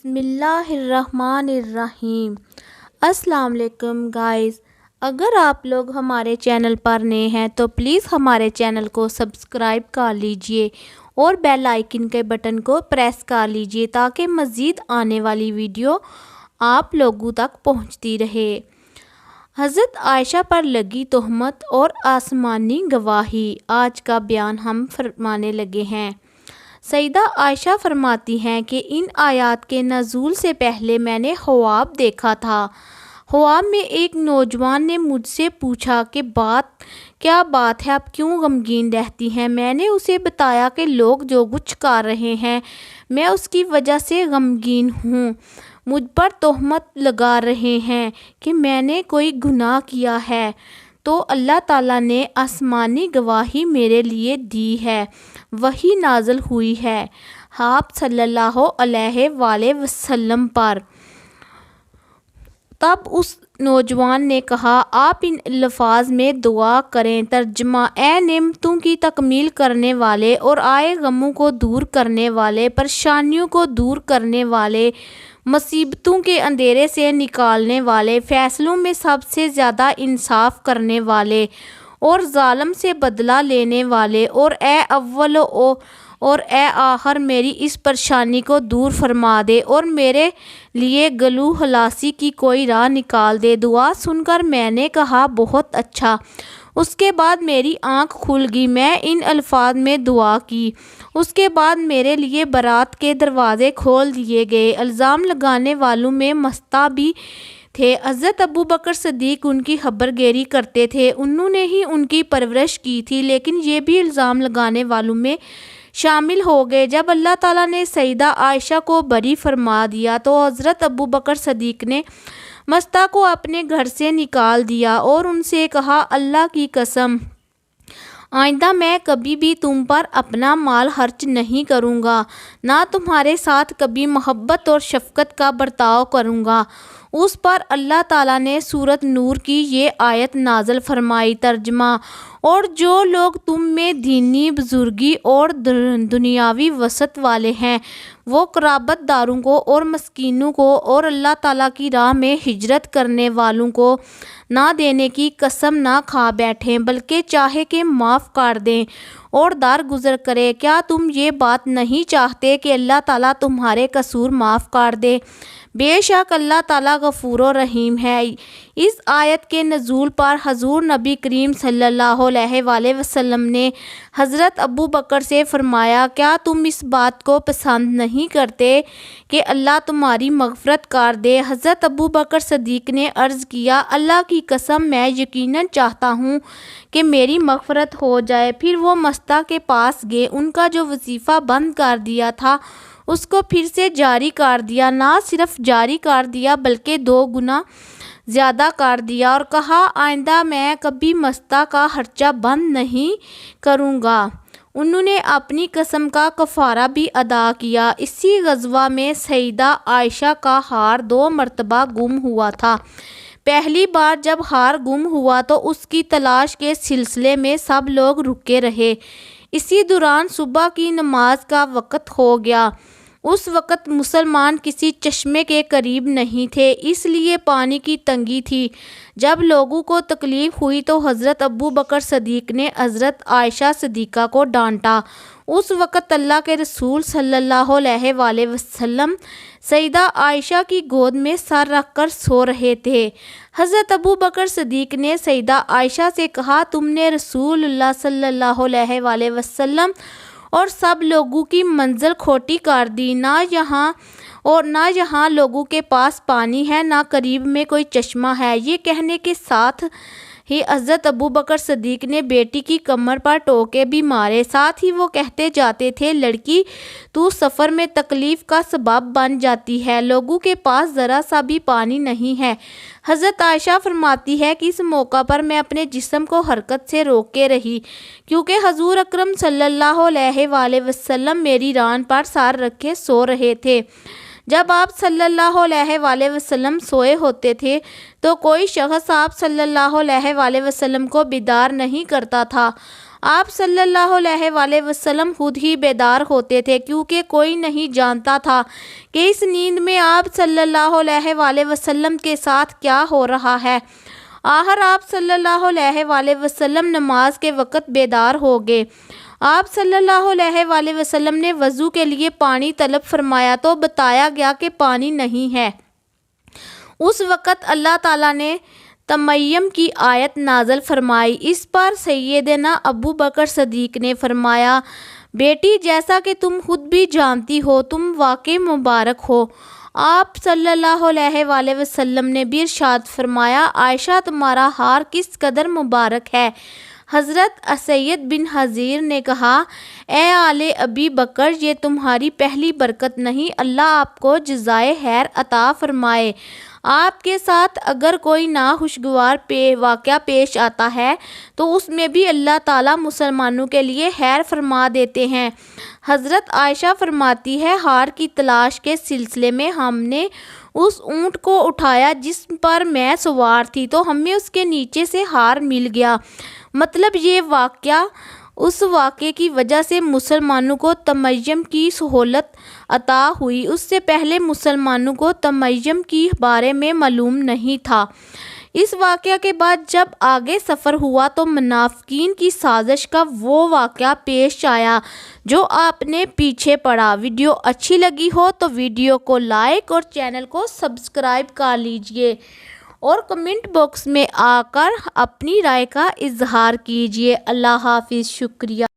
بسم اللہ الرحمن الرحیم۔ السلام علیکم گائز، اگر آپ لوگ ہمارے چینل پر نئے ہیں تو پلیز ہمارے چینل کو سبسکرائب کر لیجئے اور بیل آئیکن کے بٹن کو پریس کر لیجئے تاکہ مزید آنے والی ویڈیو آپ لوگوں تک پہنچتی رہے۔ حضرت عائشہ پر لگی تہمت اور آسمانی گواہی، آج کا بیان ہم فرمانے لگے ہیں۔ سیدہ عائشہ فرماتی ہیں کہ ان آیات کے نزول سے پہلے میں نے خواب دیکھا تھا۔ خواب میں ایک نوجوان نے مجھ سے پوچھا کہ کیا بات ہے، آپ کیوں غمگین رہتی ہیں؟ میں نے اسے بتایا کہ لوگ جو کچھ کر رہے ہیں میں اس کی وجہ سے غمگین ہوں۔ مجھ پر تہمت لگا رہے ہیں کہ میں نے کوئی گناہ کیا ہے، تو اللہ تعالیٰ نے آسمانی گواہی میرے لیے دی ہے، وحی نازل ہوئی ہے آپ صلی اللہ علیہ وآلہ وسلم پر۔ تب اس نوجوان نے کہا، آپ ان الفاظ میں دعا کریں۔ ترجمہ: اے نعمتوں کی تکمیل کرنے والے اور آئے غموں کو دور کرنے والے، پریشانیوں کو دور کرنے والے، مصیبتوں کے اندھیرے سے نکالنے والے، فیصلوں میں سب سے زیادہ انصاف کرنے والے اور ظالم سے بدلہ لینے والے، اور اے اول اور اے آخر میری اس پریشانی کو دور فرما دے اور میرے لیے گلو خلاصی کی کوئی راہ نکال دے۔ دعا سن کر میں نے کہا، بہت اچھا۔ اس کے بعد میری آنکھ کھل گئی، میں ان الفاظ میں دعا کی۔ اس کے بعد میرے لیے برات کے دروازے کھول دیے گئے۔ الزام لگانے والوں میں مستہ بھی تھے۔ حضرت ابوبکر صدیق ان کی خبر گیری کرتے تھے، انہوں نے ہی ان کی پرورش کی تھی، لیکن یہ بھی الزام لگانے والوں میں شامل ہو گئے۔ جب اللہ تعالیٰ نے سیدہ عائشہ کو بری فرما دیا تو حضرت ابوبکر صدیق نے مستہ کو اپنے گھر سے نکال دیا اور ان سے کہا، اللہ کی قسم، آئندہ میں کبھی بھی تم پر اپنا مال خرچ نہیں کروں گا، نہ تمہارے ساتھ کبھی محبت اور شفقت کا برتاؤ کروں گا۔ اس پر اللہ تعالیٰ نے سورۃ نور کی یہ آیت نازل فرمائی۔ ترجمہ: اور جو لوگ تم میں دینی بزرگی اور دنیاوی وسعت والے ہیں، وہ قرابت داروں کو اور مسکینوں کو اور اللہ تعالیٰ کی راہ میں ہجرت کرنے والوں کو نہ دینے کی قسم نہ کھا بیٹھیں، بلکہ چاہے کہ معاف کر دیں اور درگزر کریں۔ کیا تم یہ بات نہیں چاہتے کہ اللہ تعالیٰ تمہارے قصور معاف کر دے؟ بے شک اللہ تعالیٰ غفور و رحیم ہے۔ اس آیت کے نزول پر حضور نبی کریم صلی اللہ علیہ وآلہ وسلم نے حضرت ابوبکر سے فرمایا، کیا تم اس بات کو پسند نہیں کرتے کہ اللہ تمہاری مغفرت کر دے؟ حضرت ابوبکر صدیق نے عرض کیا، اللہ کی قسم، میں یقیناً چاہتا ہوں کہ میری مغفرت ہو جائے۔ پھر وہ مستہ کے پاس گئے، ان کا جو وظیفہ بند کر دیا تھا اس کو پھر سے جاری کر دیا، نہ صرف جاری کر دیا بلکہ 2 گنا زیادہ کر دیا، اور کہا، آئندہ میں کبھی مستہ کا خرچہ بند نہیں کروں گا۔ انہوں نے اپنی قسم کا کفارہ بھی ادا کیا۔ اسی غزوہ میں سیدہ عائشہ کا ہار 2 مرتبہ گم ہوا تھا۔ پہلی بار جب ہار گم ہوا تو اس کی تلاش کے سلسلے میں سب لوگ رکے رہے۔ اسی دوران صبح کی نماز کا وقت ہو گیا۔ اس وقت مسلمان کسی چشمے کے قریب نہیں تھے، اس لیے پانی کی تنگی تھی۔ جب لوگوں کو تکلیف ہوئی تو حضرت ابوبکر صدیق نے حضرت عائشہ صدیقہ کو ڈانٹا۔ اس وقت اللہ کے رسول صلی اللہ علیہ وآلہ وسلم سیدہ عائشہ کی گود میں سر رکھ کر سو رہے تھے۔ حضرت ابوبکر صدیق نے سیدہ عائشہ سے کہا، تم نے رسول اللہ صلی اللہ علیہ وآلہ وسلم اور سب لوگوں کی منزل کھوٹی کر دی، نہ یہاں لوگوں کے پاس پانی ہے، نہ قریب میں کوئی چشمہ ہے۔ یہ کہنے کے ساتھ ہی حضرت ابوبکر صدیق نے بیٹی کی کمر پر ٹوکے بھی مارے، ساتھ ہی وہ کہتے جاتے تھے، لڑکی تو سفر میں تکلیف کا سبب بن جاتی ہے، لوگوں کے پاس ذرا سا بھی پانی نہیں ہے۔ حضرت عائشہ فرماتی ہے کہ اس موقع پر میں اپنے جسم کو حرکت سے روکے رہی، کیونکہ حضور اکرم صلی اللہ علیہ وآلہ وسلم میری ران پر سر رکھے سو رہے تھے۔ جب آپ صلی اللہ علیہ وآلہ وسلم سوئے ہوتے تھے تو کوئی شخص آپ صلی اللہ علیہ وآلہ وسلم کو بیدار نہیں کرتا تھا۔ آپ صلی اللہ علیہ وآلہ وسلم خود ہی بیدار ہوتے تھے کیونکہ کوئی نہیں جانتا تھا کہ اس نیند میں آپ صلی اللہ علیہ وآلہ وسلم کے ساتھ کیا ہو رہا ہے۔ آخر آپ صلی اللہ علیہ وآلہ وسلم نماز کے وقت بیدار ہو گئے۔ آپ صلی اللہ علیہ وآلہ وسلم نے وضو کے لیے پانی طلب فرمایا تو بتایا گیا کہ پانی نہیں ہے۔ اس وقت اللہ تعالیٰ نے تیمم کی آیت نازل فرمائی۔ اس پر سیدنا ابو بکر صدیق نے فرمایا، بیٹی جیسا کہ تم خود بھی جانتی ہو تم واقعی مبارک ہو۔ آپ صلی اللہ علیہ وآلہ وسلم نے بھی ارشاد فرمایا، عائشہ تمہارا ہار کس قدر مبارک ہے۔ حضرت اسید بن حضیر نے کہا، اے آل ابی بکر، یہ تمہاری پہلی برکت نہیں، اللہ آپ کو جزائے خیر عطا فرمائے۔ آپ کے ساتھ اگر کوئی ناخوشگوار واقعہ پیش آتا ہے تو اس میں بھی اللہ تعالیٰ مسلمانوں کے لیے خیر فرما دیتے ہیں۔ حضرت عائشہ فرماتی ہے، ہار کی تلاش کے سلسلے میں ہم نے اس اونٹ کو اٹھایا جس پر میں سوار تھی تو ہمیں اس کے نیچے سے ہار مل گیا۔ مطلب یہ واقعہ اس واقعے کی وجہ سے مسلمانوں کو تیمم کی سہولت عطا ہوئی۔ اس سے پہلے مسلمانوں کو تیمم کے بارے میں معلوم نہیں تھا۔ اس واقعہ کے بعد جب آگے سفر ہوا تو منافقین کی سازش کا وہ واقعہ پیش آیا جو آپ نے پیچھے پڑھا۔ ویڈیو اچھی لگی ہو تو ویڈیو کو لائک اور چینل کو سبسکرائب کر لیجئے اور کمنٹ باکس میں آ کر اپنی رائے کا اظہار کیجئے۔ اللہ حافظ، شکریہ۔